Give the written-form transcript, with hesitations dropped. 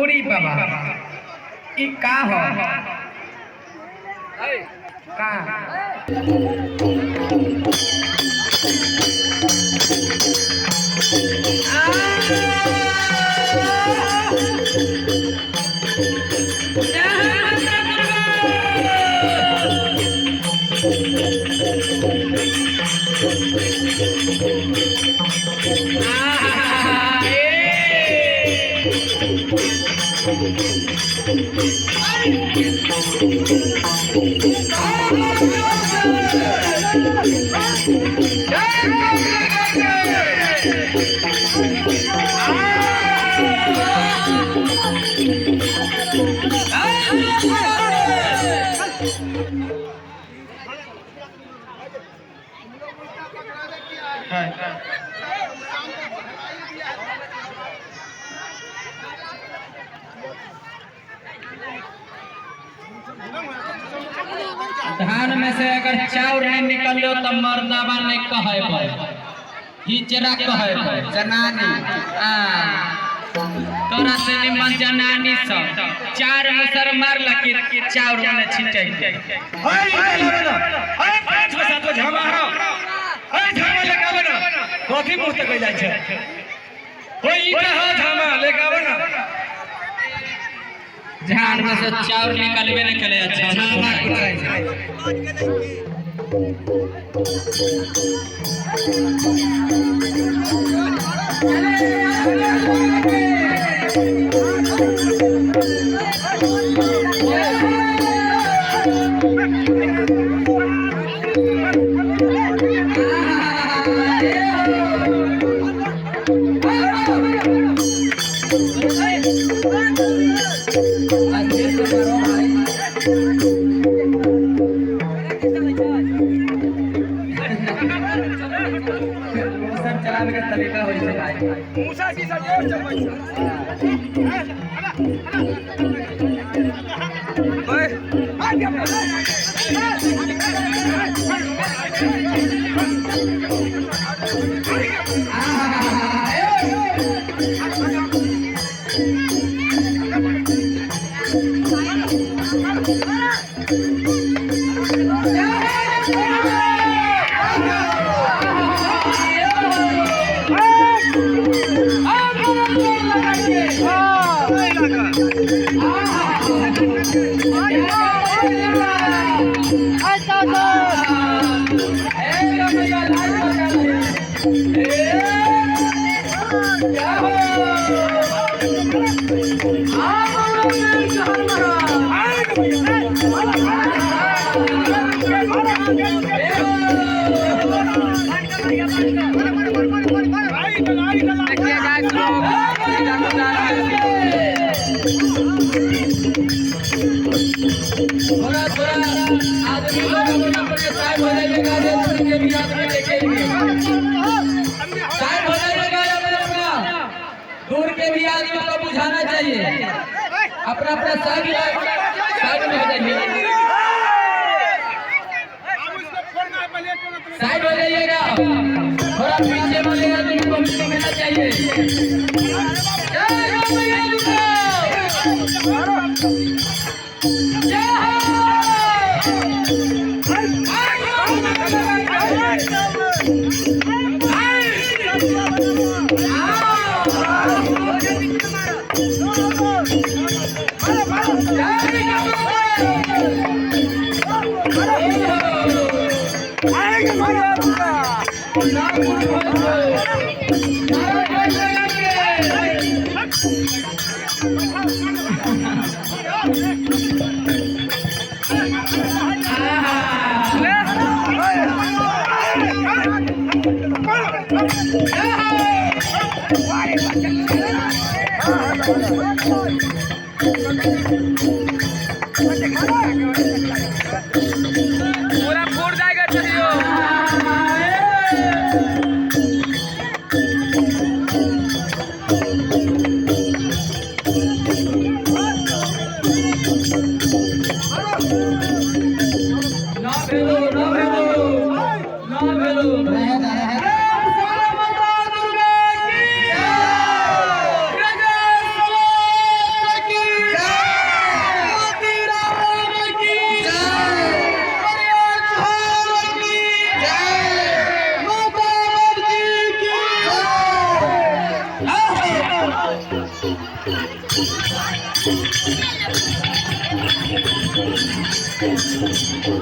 उड़ी बाबा ई का हो का धान में से अगर चाउर नहीं निकलो तो मर्दाबा नहीं कहे हिजरा कहे जनानी तोरा से निमन जनानी सब चार मुसर मार लकी चाउर में छिटै कथी मुंह तक जाइ छै होई ईटा हो झामा लेके आवे ना झाड़ में से चाउर निकलबे न करे अच्छा झामा करे तरीका हो जाए मूसा जी से जोर चमक ओए आ गया आदमी के भी आदमी को बुझाना चाहिए। अपना अपना साइड में हो जाइए, साइड हो जाइएगा, थोड़ा पीछे वाले आदमी को भी मिलना चाहिए। जय हो मैया दुर्गा, जय पूरा फूट जाएगा चलियो। ना भेलो ना भेलो ना भेलो Thank you.